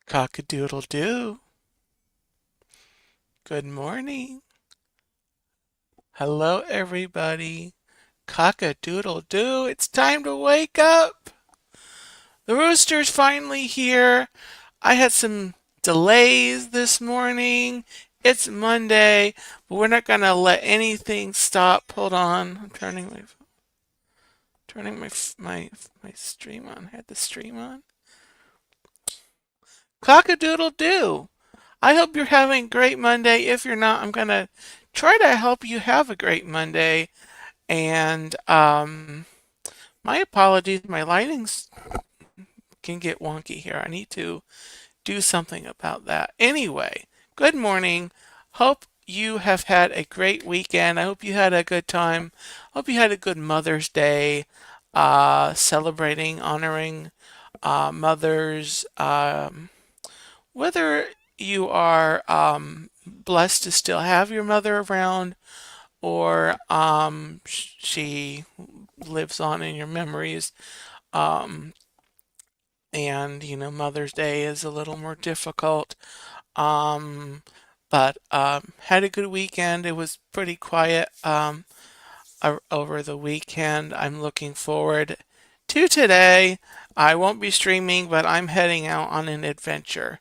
Cock-a-doodle-doo. Good morning. Hello, everybody. Cock-a-doodle-doo. It's time to wake up. The rooster's finally here. I had some delays this morning. It's Monday, but we're not going to let anything stop. Hold on. I'm turning my stream on. I had the stream on. Cock-a-doodle-doo. I hope you're having a great Monday. If you're not, I'm going to try to help you have a great Monday. And my apologies, my lighting's can get wonky here. I need to do something about that. Anyway, good morning. Hope you have had a great weekend. I hope you had a good time. Hope you had a good Mother's Day, celebrating, honoring mothers. Whether you are blessed to still have your mother around or she lives on in your memories. Um, and Mother's Day is a little more difficult. Um, but had a good weekend. It was pretty quiet over the weekend. I'm looking forward to today. I won't be streaming, but I'm heading out on an adventure.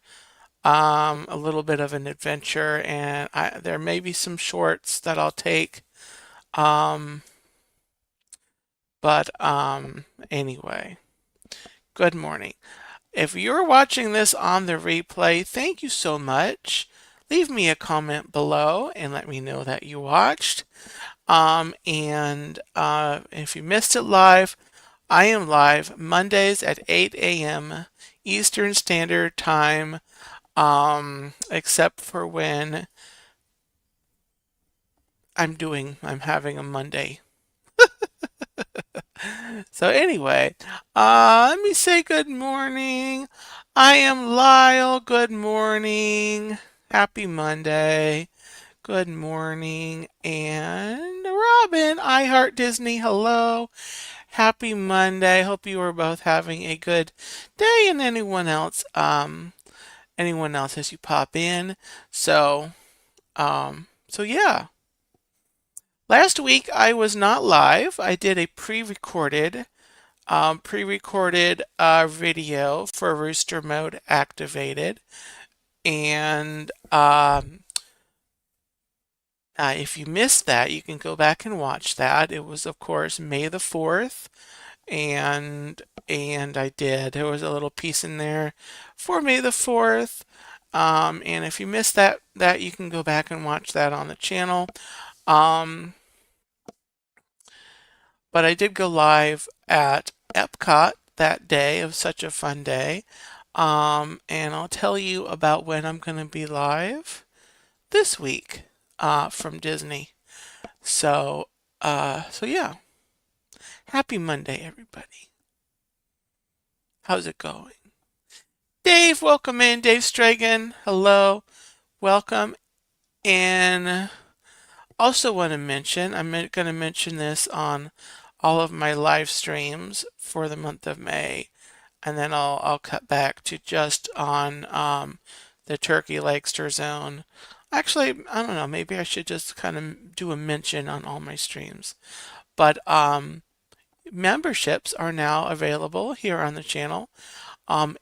A little bit of an adventure, and there may be some shorts that I'll take. Um, but anyway, good morning. If you're watching this on the replay, thank you so much. Leave me a comment below and let me know that you watched. And if you missed it live, I am live Mondays at 8 a.m. Eastern Standard Time, except for when I'm having a Monday. So anyway, let me say good morning. I am Lyle. Good morning. Happy Monday. Good morning. And Robin, I Heart Disney. Hello. Happy Monday. Hope you are both having a good day and anyone else as you pop in. So yeah. Last week I was not live. I did a pre-recorded video for Rooster Mode Activated, and if you missed that, you can go back and watch that. It was, of course, May the 4th, and there was a little piece in there for May the 4th. And if you missed that you can go back and watch that on the channel. Um, but I did go live at Epcot that day. It was such a fun day. And I'll tell you about when I'm going to be live this week from Disney. So yeah. Happy Monday, everybody. How's it going? Dave, welcome in. Dave Stragan, hello. Welcome. And also want to mention, I'm going to mention this on all of my live streams for the month of May, and then I'll cut back to just on the Turkey Legster Zone. Actually, I don't know, maybe I should just kind of do a mention on all my streams. But memberships are now available here on the channel.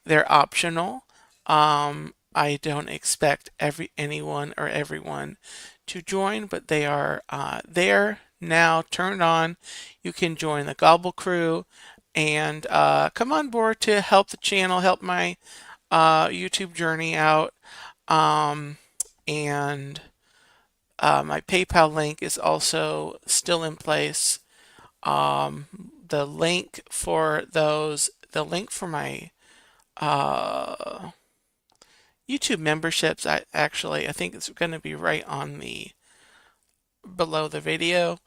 They're optional. I don't expect anyone or everyone to join, but they are there now, turned on. You can join the Gobble Crew and come on board to help the channel, help my YouTube journey out. And my PayPal link is also still in place. The link for my YouTube memberships, I think it's going to be right on the below the video.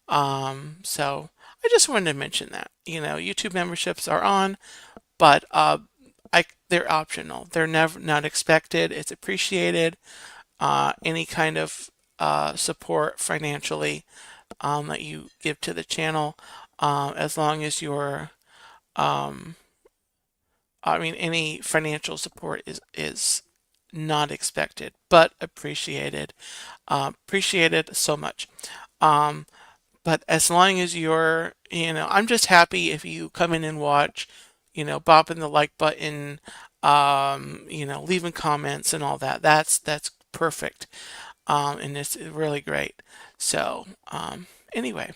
So I just wanted to mention that. YouTube memberships are on, but they're optional. They're never not expected. It's appreciated. Any kind of support financially that you give to the channel, as long as you're I mean, any financial support is not expected, but appreciated. Appreciated so much. Um, but as long as you're, I'm just happy if you come in and watch, bopping the like button, leaving comments and all that. That's perfect. And it's really great. So, anyway,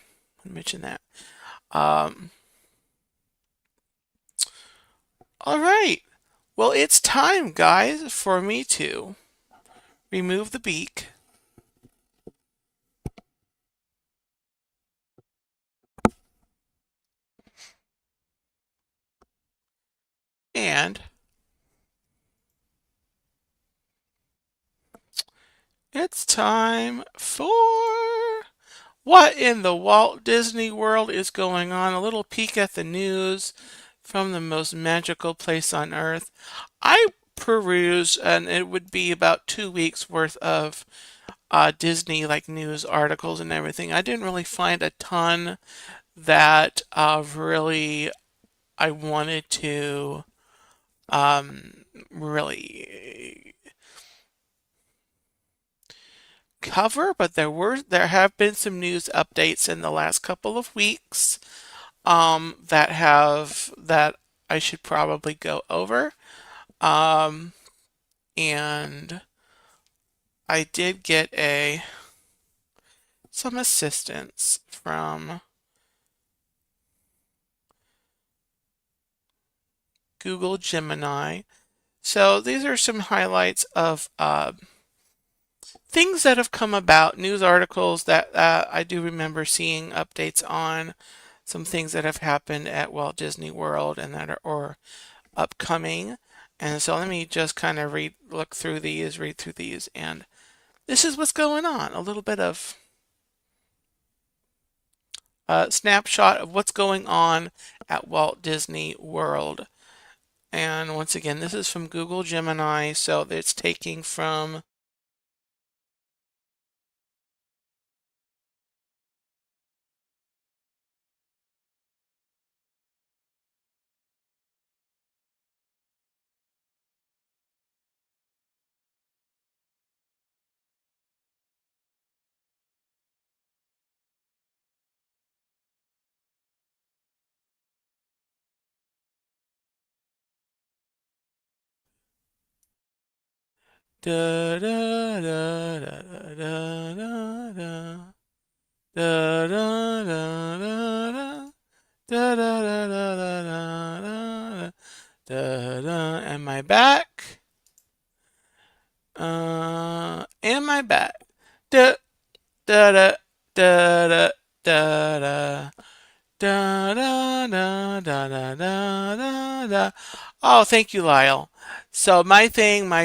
I mention that. Um, all right. Well, it's time, guys, for me to remove the beak and it's time for what in the Walt Disney World is going on. A little peek at the news from the most magical place on earth. I peruse, and it would be about 2 weeks worth of Disney like news articles and everything. I didn't really find a ton that really I wanted to really cover, but there have been some news updates in the last couple of weeks that I should probably go over. Um, and I did get some assistance from Google Gemini. So these are some highlights of things that have come about, news articles that I do remember seeing updates on, some things that have happened at Walt Disney World and that are or upcoming. And so let me just kind of read through these, and this is what's going on. A little bit of a snapshot of what's going on at Walt Disney World. And once again, this is from Google Gemini, so it's taking from da da da da da da da da da da da da da da da da da da. Am I back? Am I back? Da da da da da da da. Da da da da da da da da. Oh, thank you, Lyle. So my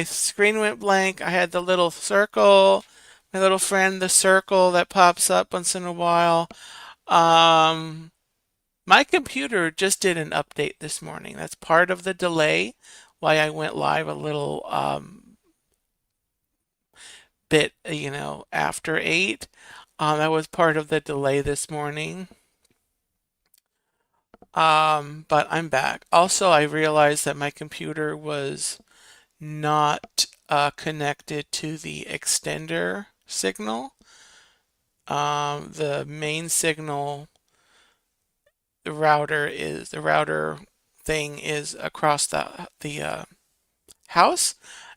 screen went blank. I had the little circle, my little friend, the circle that pops up once in a while. Um, my computer just did an update this morning. That's part of the delay why I went live a little bit, after 8. That was part of the delay this morning. But I'm back. Also, I realized that my computer was not connected to the extender signal. The main signal, the router thing is across the house.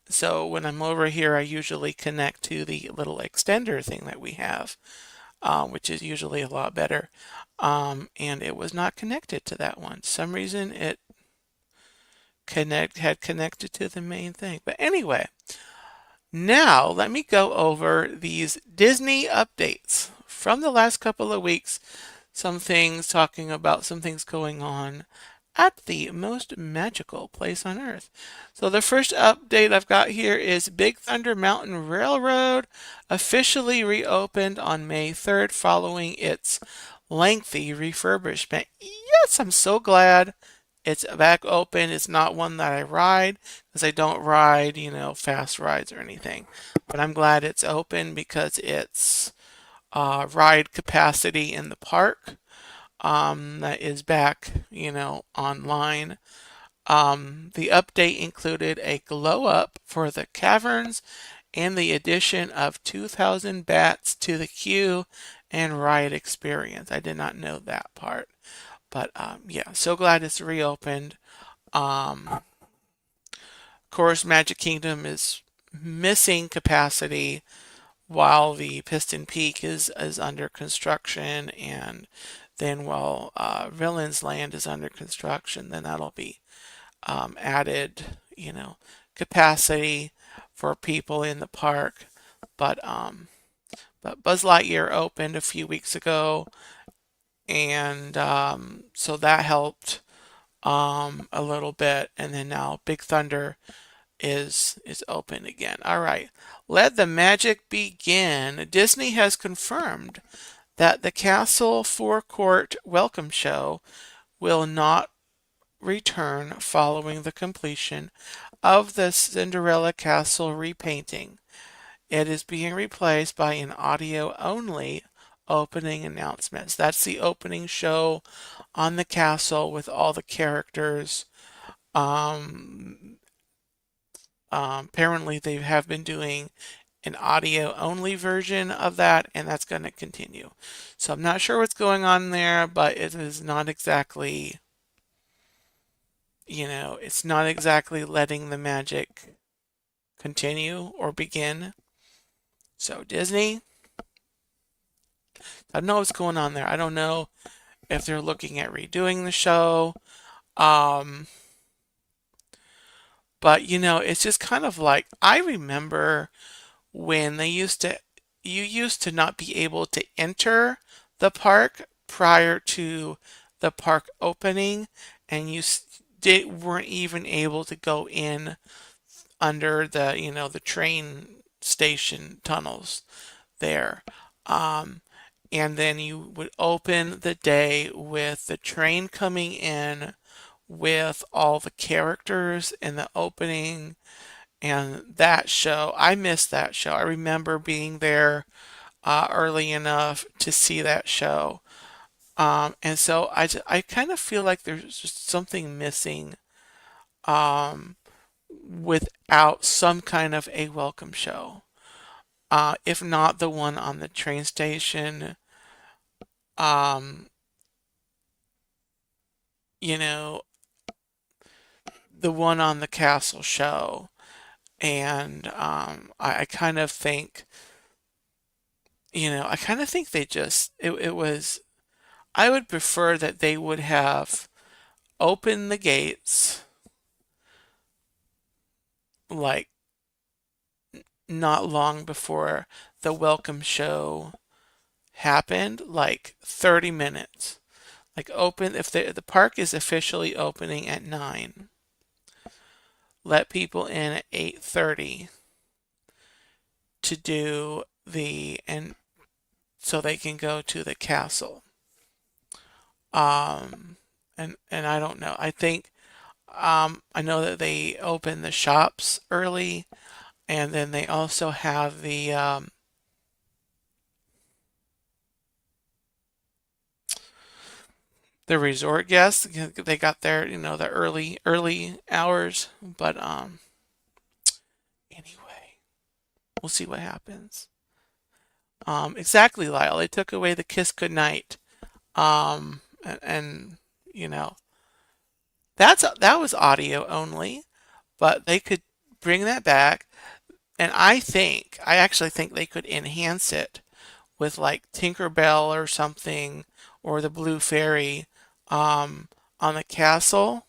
So when I'm over here, I usually connect to the little extender thing that we have, which is usually a lot better. And it was not connected to that one. For some reason it had connected to the main thing. But anyway, now let me go over these Disney updates from the last couple of weeks. Some things talking about some things going on at the most magical place on earth. So the first update I've got here is Big Thunder Mountain Railroad officially reopened on May 3rd following its lengthy refurbishment. Yes, I'm so glad it's back open. It's not one that I ride because I don't ride, fast rides or anything. But I'm glad it's open because it's ride capacity in the park that is back, online. The update included a glow up for the caverns and the addition of 2,000 bats to the queue and ride experience. I did not know that part, but yeah, so glad it's reopened. Of course, Magic Kingdom is missing capacity while the Piston Peak is under construction, and then while Villains Land is under construction, then that'll be added, capacity for people in the park. But Buzz Lightyear opened a few weeks ago, and so that helped a little bit. And then now Big Thunder is open again. All right, let the magic begin. Disney has confirmed that the Castle Forecourt Welcome Show will not return following the completion of the Cinderella Castle repainting. It is being replaced by an audio-only opening announcements. That's the opening show on the castle with all the characters. Um, Apparently, they have been doing an audio-only version of that, and that's going to continue. So I'm not sure what's going on there, but it is not exactly, it's not exactly letting the magic continue or begin. So Disney, I don't know what's going on there. I don't know if they're looking at redoing the show. Um, but it's just kind of like I remember when you used to not be able to enter the park prior to the park opening, and weren't even able to go in under the train station tunnels there. And then you would open the day with the train coming in with all the characters in the opening, and that show, I missed that show. I remember being there early enough to see that show. And so I kind of feel like there's just something missing um, without some kind of a welcome show. If not the one on the train station, um, you know, the one on the castle show. And I kind of think, I kind of think it was, I would prefer that they would have opened the gates like not long before the welcome show happened, like 30 minutes. Like open, if the park is officially opening at 9, let people in at 8:30 to do and so they can go to the castle. Um, and I don't know. I think I know that they open the shops early, and then they also have the resort guests. They got their the early hours, but anyway, we'll see what happens. Exactly, Lyle. They took away the kiss goodnight. And you know that was audio only, but they could bring that back, and I actually think they could enhance it with like Tinkerbell or something, or the Blue Fairy on the castle,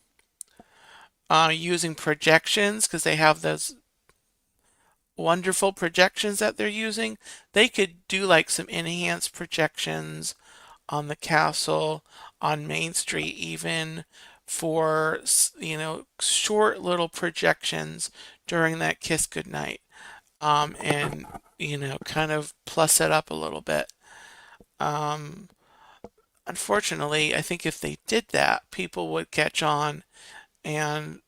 using projections because they have those wonderful projections that they're using. They could do like some enhanced projections on the castle, on Main Street, even for short little projections during that kiss goodnight, and kind of plus it up a little bit. Um, Unfortunately, I think if they did that, people would catch on, and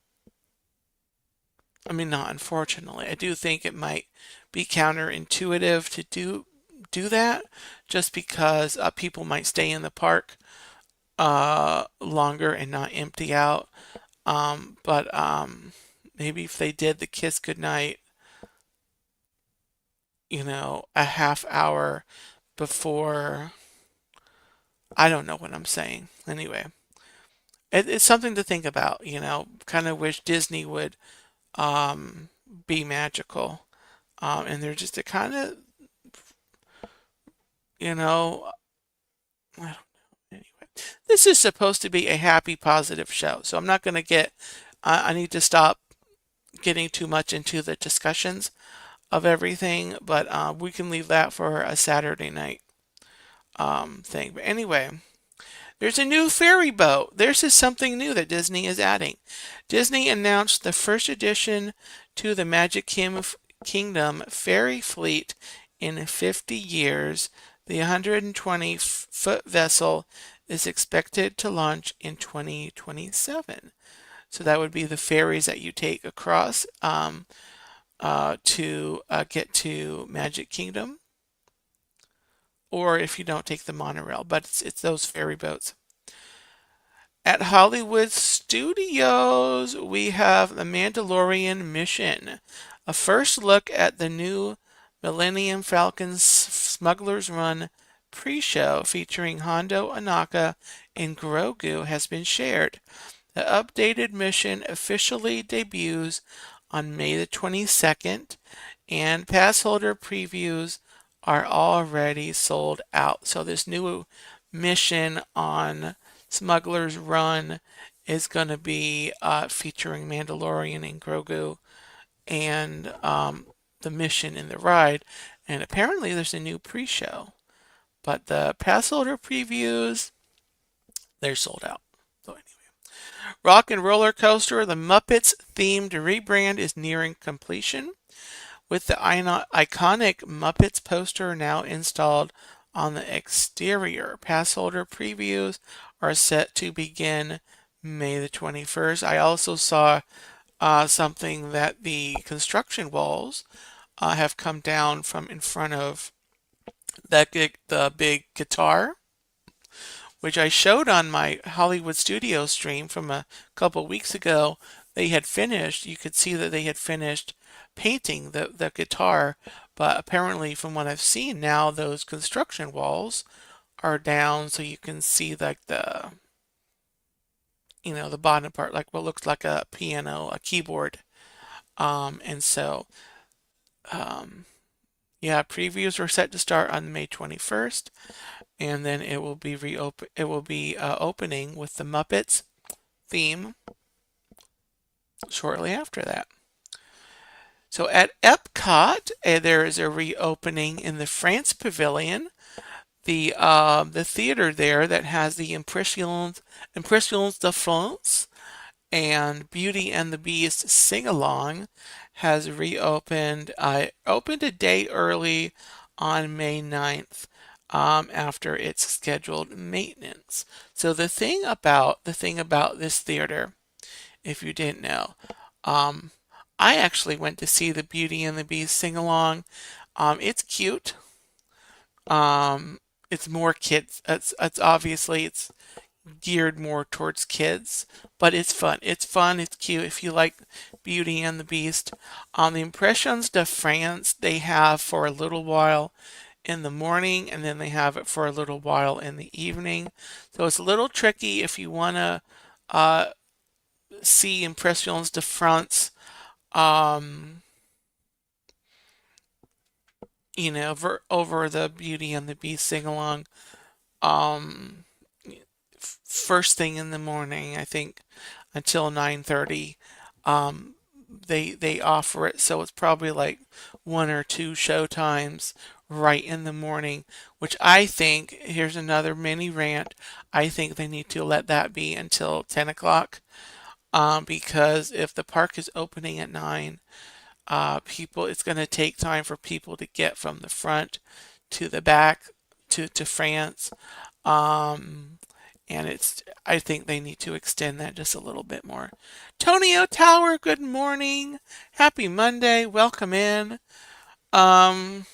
I mean, not unfortunately, I do think it might be counterintuitive to do that, just because people might stay in the park longer and not empty out. But maybe if they did the kiss goodnight, a half hour before, I don't know what I'm saying. Anyway, it's something to think about, kind of wish Disney would um, be magical. And they're just a kind of, I don't know. Anyway, this is supposed to be a happy, positive show. So I'm not going to I need to stop getting too much into the discussions of everything, but we can leave that for a Saturday night thing. But anyway, there's a new ferry boat. There's just something new that Disney is adding. Disney announced the first addition to the Kingdom ferry fleet in 50 years. The 120-foot vessel is expected to launch in 2027. So that would be the ferries that you take across to get to Magic Kingdom, or if you don't take the monorail, but it's those ferry boats. At Hollywood Studios, we have The Mandalorian Mission, a first look at the new Millennium Falcon's Smuggler's Run pre-show featuring Hondo Ohnaka and Grogu has been shared. The updated mission officially debuts on May the 22nd, and pass holder previews are already sold out. So this new mission on Smuggler's Run is going to be featuring Mandalorian and Grogu and the mission in the ride. And apparently there's a new pre-show. But the pass holder previews, they're sold out. So anyway. Rock and Roller Coaster, the Muppets themed rebrand is nearing completion, with the iconic Muppets poster now installed on the exterior. Pass holder previews are set to begin May the 21st. I also saw something that the construction walls have come down from in front of the big guitar, which I showed on my Hollywood Studio stream from a couple weeks ago. They had finished, you could see that they had finished painting the guitar, but apparently from what I've seen now, those construction walls are down, so you can see like the bottom part, like what looks like a piano, a keyboard. And so, um, yeah, previews were set to start on May 21st, and then it will be opening with the Muppets theme shortly after that. So at Epcot, there is a reopening in the France Pavilion, the theater there that has the Impressions de France and Beauty and the Beast sing along has reopened. Opened a day early on May 9th after its scheduled maintenance. So the thing about this theater, if you didn't know, um, I actually went to see the Beauty and the Beast sing along. It's cute. Um, it's more kids. It's obviously it's geared more towards kids, but it's fun. It's fun. It's cute. If you like Beauty and the Beast, the Impressions de France they have for a little while in the morning, and then they have it for a little while in the evening. So it's a little tricky if you want to uh, see Impressions de France. Um, over the Beauty and the Beast sing along. Um, First thing in the morning, I think, until 9:30. Um, they offer it, so it's probably like one or two show times right in the morning, which I think, here's another mini rant, I think they need to let that be until 10 o'clock. Because if the park is opening at 9, it's going to take time for people to get from the front to the back to France. Um, and I think they need to extend that just a little bit more. Tonio Tower, good morning. Happy Monday. Welcome in. Um,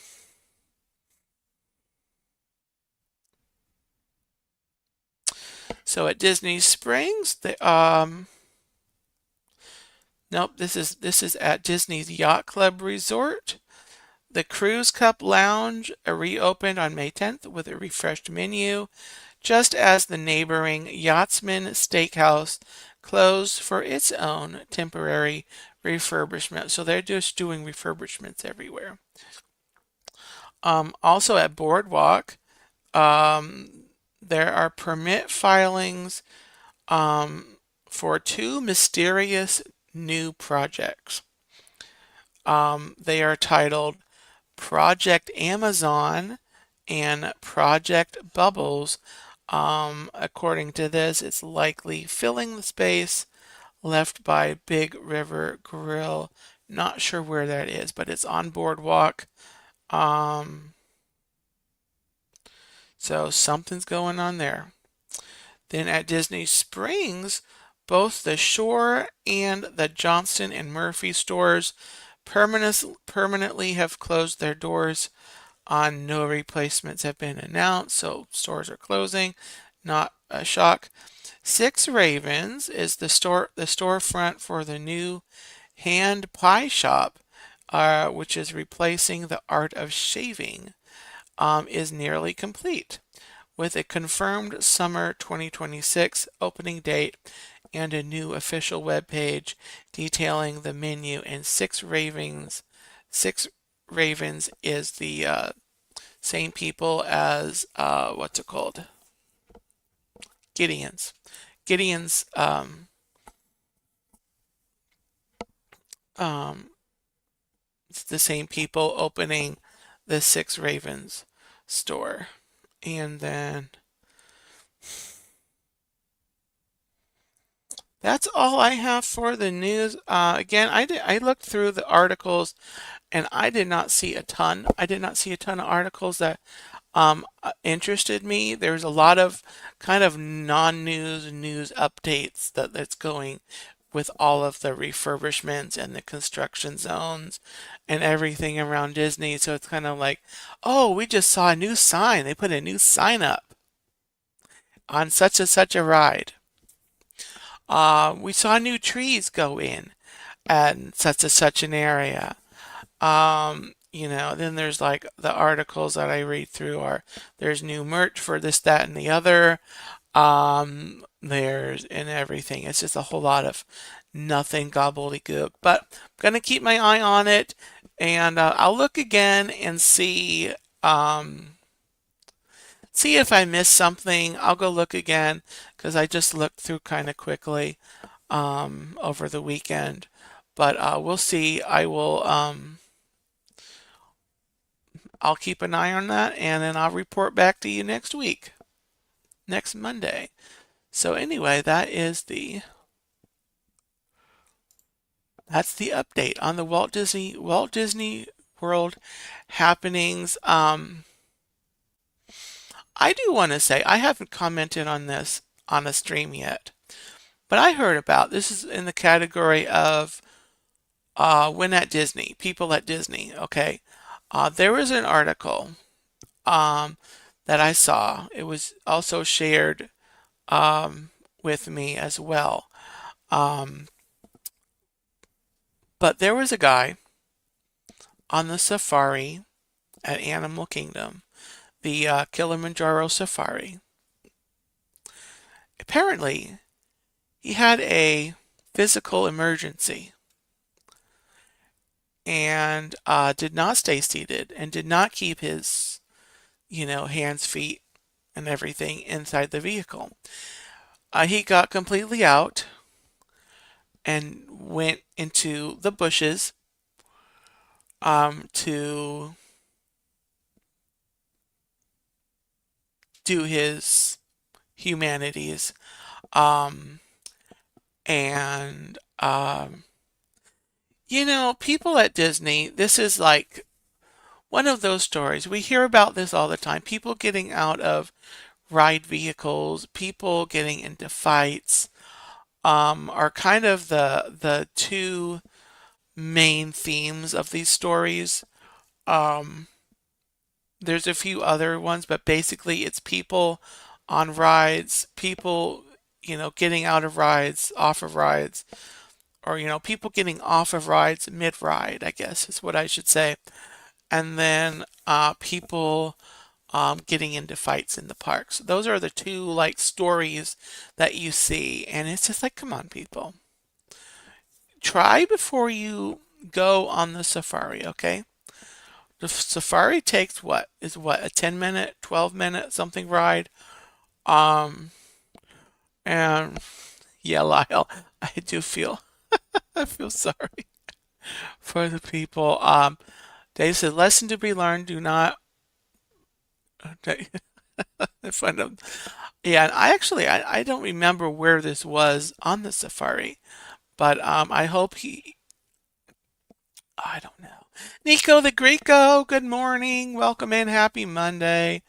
so at Disney Springs, Nope, this is at Disney's Yacht Club Resort. The Cruise Cup Lounge reopened on May 10th with a refreshed menu, just as the neighboring Yachtsman Steakhouse closed for its own temporary refurbishment. So they're just doing refurbishments everywhere. Also at Boardwalk, there are permit filings for two mysterious new projects. They are titled Project Amazon and Project Bubbles. According to this, it's likely filling the space left by Big River Grill. Not sure where that is, but it's on Boardwalk. Um, so something's going on there. Then at Disney Springs, both the Shore and the Johnston and Murphy stores permanently have closed their doors on no replacements have been announced, so stores are closing. Not a shock. Six Ravens is the storefront for the new hand pie shop, which is replacing the art of shaving, is nearly complete with a confirmed summer 2026 opening date and a new official webpage detailing the menu. And Six Ravens is the same people as what's it called? Gideon's. Gideon's um, it's the same people opening the Six Ravens store. And then that's all I have for the news. Again, I looked through the articles and I did not see a ton. I did not see a ton of articles that interested me. There's a lot of kind of non-news news updates that's going with all of the refurbishments and the construction zones and everything around Disney. So it's kind of like, oh, we just saw a new sign. They put a new sign up on such and such a ride. We saw new trees go in at such and such an area. Then there's like the articles that I read through are there's new merch for this, that, and the other. There's and everything. It's just a whole lot of nothing gobbledygook. But I'm gonna keep my eye on it, and I'll look again and see if I missed something. I'll go look again because I just looked through kind of quickly over the weekend. But we'll see. I'll keep an eye on that and then I'll report back to you next week, next Monday. So anyway, that's the update on the Walt Disney World happenings. I do want to say I haven't commented on this on a stream yet, but I heard about this is in the category of when at Disney, people at Disney. Okay, there was an article um, that I saw. It was also shared with me as well. Um, but there was a guy on the safari at Animal Kingdom, the Kilimanjaro Safari. Apparently, he had a physical emergency and did not stay seated and did not keep his, hands, feet, and everything inside the vehicle. He got completely out and went into the bushes to do his humanities. Um, and, people at Disney, this is like one of those stories. We hear about this all the time. People getting out of ride vehicles, people getting into fights, are kind of the two main themes of these stories. Um, there's a few other ones, but basically it's people on rides, people, getting out of rides, off of rides, or people getting off of rides mid-ride, I guess is what I should say. And then people getting into fights in the parks. Those are the two like stories that you see, and it's just like, come on, people, try before you go on the safari, okay? The safari takes what a 10-minute, 12-minute something ride. Um, and yeah, Lyle, I do feel I feel sorry for the people. Dave said, lesson to be learned: do not. Find out. Yeah, and I don't remember where this was on the safari, but I hope he. I don't know. Nico the Greco, good morning. Welcome in. Happy Monday.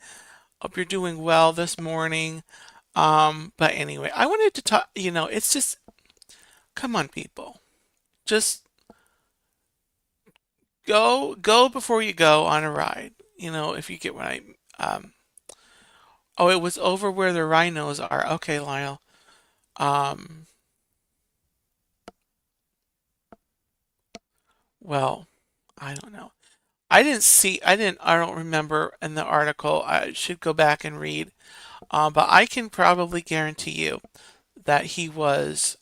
Hope you're doing well this morning. But anyway, I wanted to talk, it's just, come on, people. Just go before you go on a ride. If you get what oh, it was over where the rhinos are. Okay, Lyle. Um, well, I don't know. I don't remember in the article. I should go back and read. But I can probably guarantee you that he was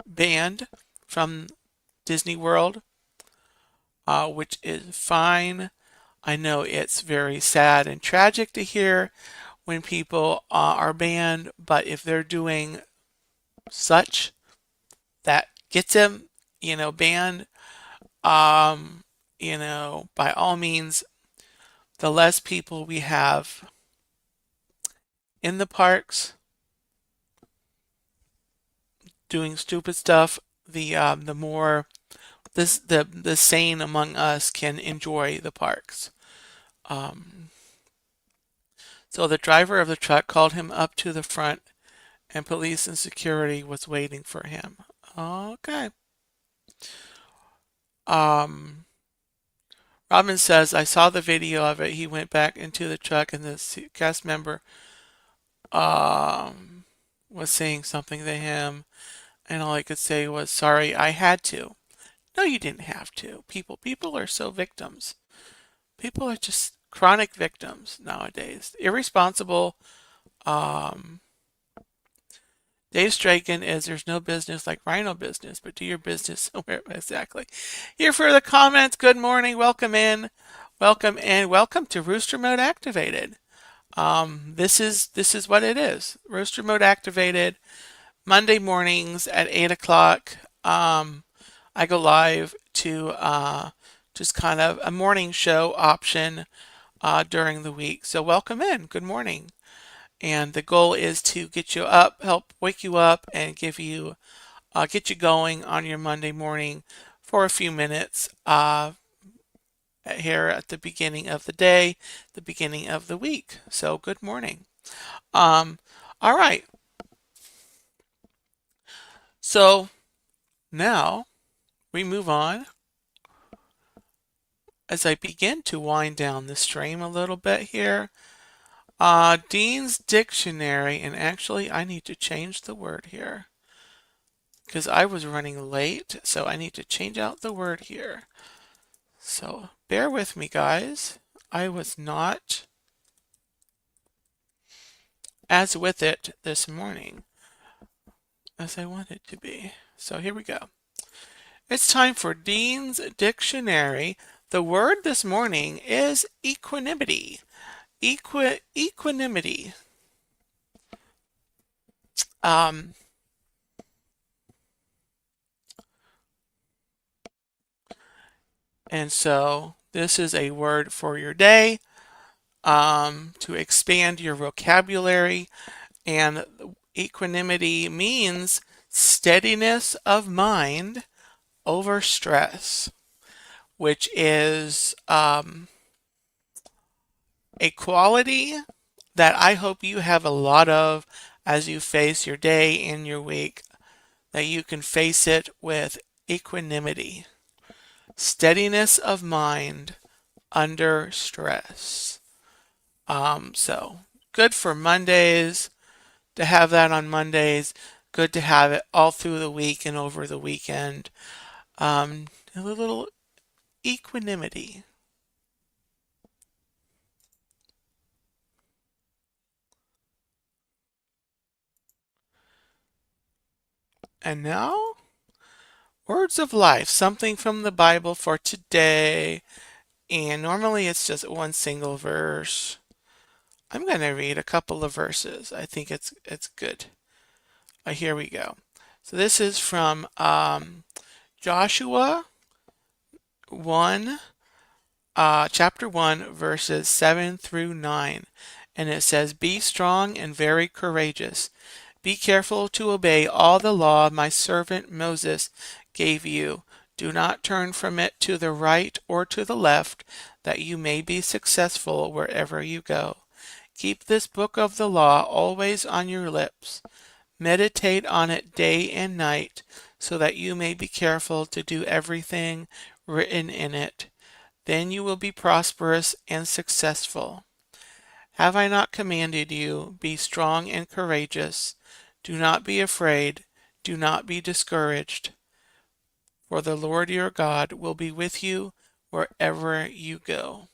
banned from Disney World, which is fine. I know it's very sad and tragic to hear when people are banned, but if they're doing such that gets them, banned, by all means, the less people we have in the parks doing stupid stuff, the more the sane among us can enjoy the parks. Um, so the driver of the truck called him up to the front, and police and security was waiting for him. Okay. Um, Robin says, I saw the video of it. He went back into the truck, and the cast member um, was saying something to him, and all I could say was, sorry, I had to. No, you didn't have to. People are so victims. People are just chronic victims nowadays. Irresponsible. Um, Dave Straken is there's no business like rhino business, but do your business somewhere exactly. Here for the comments. Good morning. Welcome in. Welcome and welcome to Rooster Mode Activated. This is what it is. Rooster Mode Activated. Monday mornings at 8 o'clock. I go live to just kind of a morning show option during the week. So welcome in. Good morning. And the goal is to get you up, help wake you up, and give you get you going on your Monday morning for a few minutes here at the beginning of the day, the beginning of the week. So good morning. All right. So now we move on as I begin to wind down the stream a little bit here. Dean's Dictionary, and actually I need to change the word here because I was running late, so I need to change out the word here. So bear with me, guys. I was not as with it this morning as I wanted to be. So here we go. It's time for Dean's Dictionary. The word this morning is equanimity. Equanimity. And so this is a word for your day to expand your vocabulary. And equanimity means steadiness of mind over stress, which is a quality that I hope you have a lot of as you face your day and your week, that you can face it with equanimity, steadiness of mind under stress. So good for Mondays to have that on Mondays. good to have it all through the week and over the weekend. A little equanimity. And now, words of life, something from the Bible for today. And normally it's just one single verse. I'm going to read a couple of verses. I think it's good. Here we go. So this is from Joshua 1, chapter 1, verses 7 through 9. And it says, "Be strong and very courageous. Be careful to obey all the law my servant Moses gave you. Do not turn from it to the right or to the left, that you may be successful wherever you go. Keep this book of the law always on your lips. Meditate on it day and night, so that you may be careful to do everything written in it. Then you will be prosperous and successful. Have I not commanded you? Be strong and courageous. Do not be afraid. Do not be discouraged. For the Lord your God will be with you wherever you go."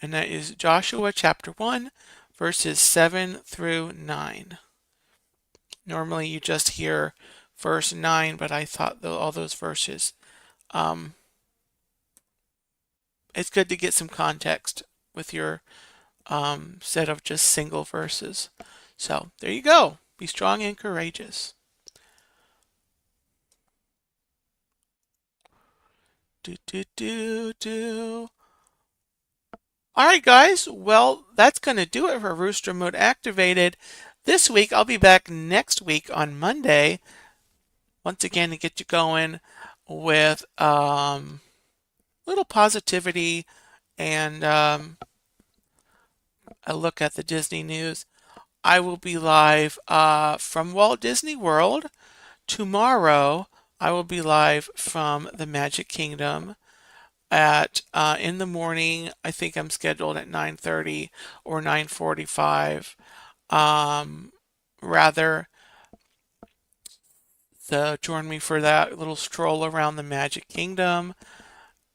And that is Joshua chapter 1, verses 7 through 9. Normally you just hear verse 9, but I thought all those verses, um, it's good to get some context with your set of just single verses. So there you go. Be strong and courageous. Do, do, do, do. All right, guys. Well, that's going to do it for Rooster Mode Activated. This week, I'll be back next week on Monday, once again, to get you going with little positivity and a look at the Disney news. I will be live from Walt Disney World. Tomorrow, I will be live from the Magic Kingdom at in the morning. I think I'm scheduled at 9:30 or 9:45. Rather, so join me for that little stroll around the Magic Kingdom.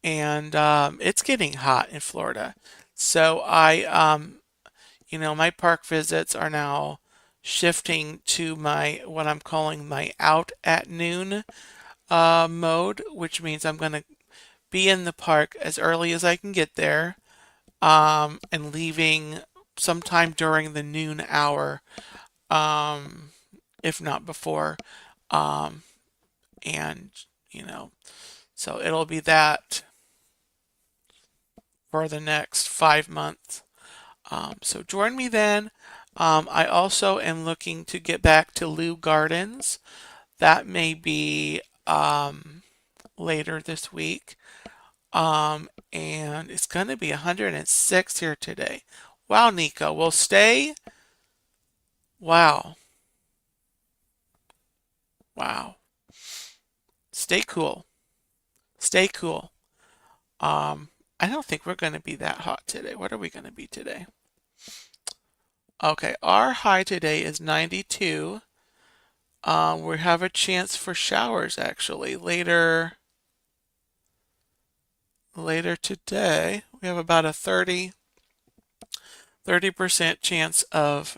And it's getting hot in Florida, so my park visits are now shifting to my what I'm calling my out at noon mode, which means I'm going to be in the park as early as I can get there, and leaving sometime during the noon hour, if not before. Um, and, so it'll be that for the next 5 months. So join me then. I also am looking to get back to Lou Gardens. That may be later this week. And it's going to be 106 here today. Wow, Nico. Well, stay. Wow. Wow. Stay cool. Stay cool. I don't think we're going to be that hot today. What are we going to be today? Okay, our high today is 92. We have a chance for showers actually later today. We have about a 30% chance of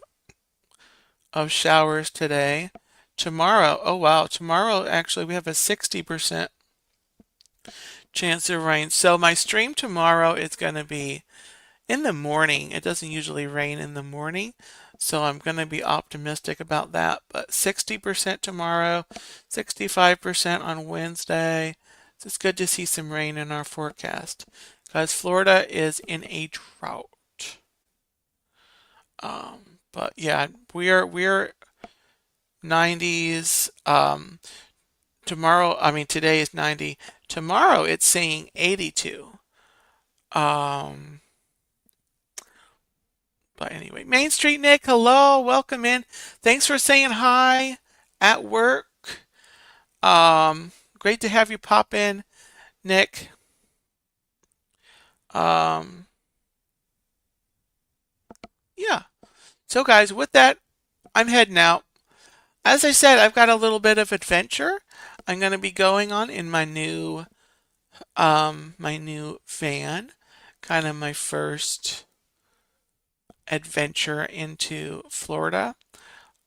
showers today. Tomorrow, oh wow, tomorrow actually we have a 60% chance of rain. So my stream tomorrow is going to be in the morning. It doesn't usually rain in the morning, so I'm going to be optimistic about that. But 60% tomorrow, 65% on Wednesday. So it's good to see some rain in our forecast because Florida is in a drought. But yeah, we're 90s. Today is 90. Tomorrow it's saying 82. But anyway, Main Street Nick, hello, welcome in. Thanks for saying hi at work. Great to have you pop in, Nick. Yeah. So guys, with that, I'm heading out. as I said, I've got a little bit of adventure I'm going to be going on in my new van, kind of my first adventure into Florida.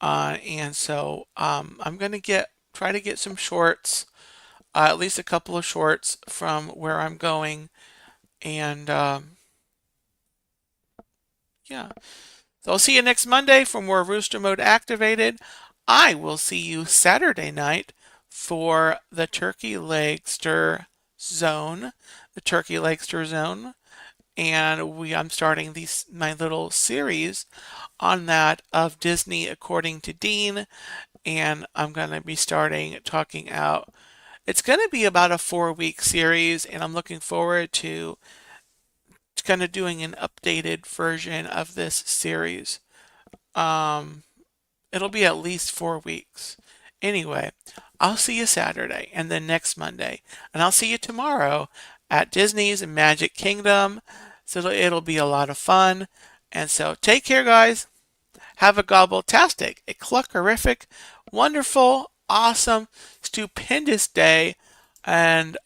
And so I'm going to try to get some shorts, at least a couple of shorts from where I'm going. And yeah, so I'll see you next Monday for more Rooster Mode Activated. I will see you Saturday night for the Turkey Legster Zone, the Turkey Legster Zone. And I'm starting my little series on that of Disney according to Dean, and I'm going to be starting talking out. It's going to be about a 4-week series, and I'm looking forward to kind of doing an updated version of this series. Um, it'll be at least 4 weeks. Anyway, I'll see you Saturday and then next Monday, and I'll see you tomorrow at Disney's Magic Kingdom. So it'll be a lot of fun. And so take care, guys. Have a gobble-tastic, a cluckerific, wonderful, awesome, stupendous day. And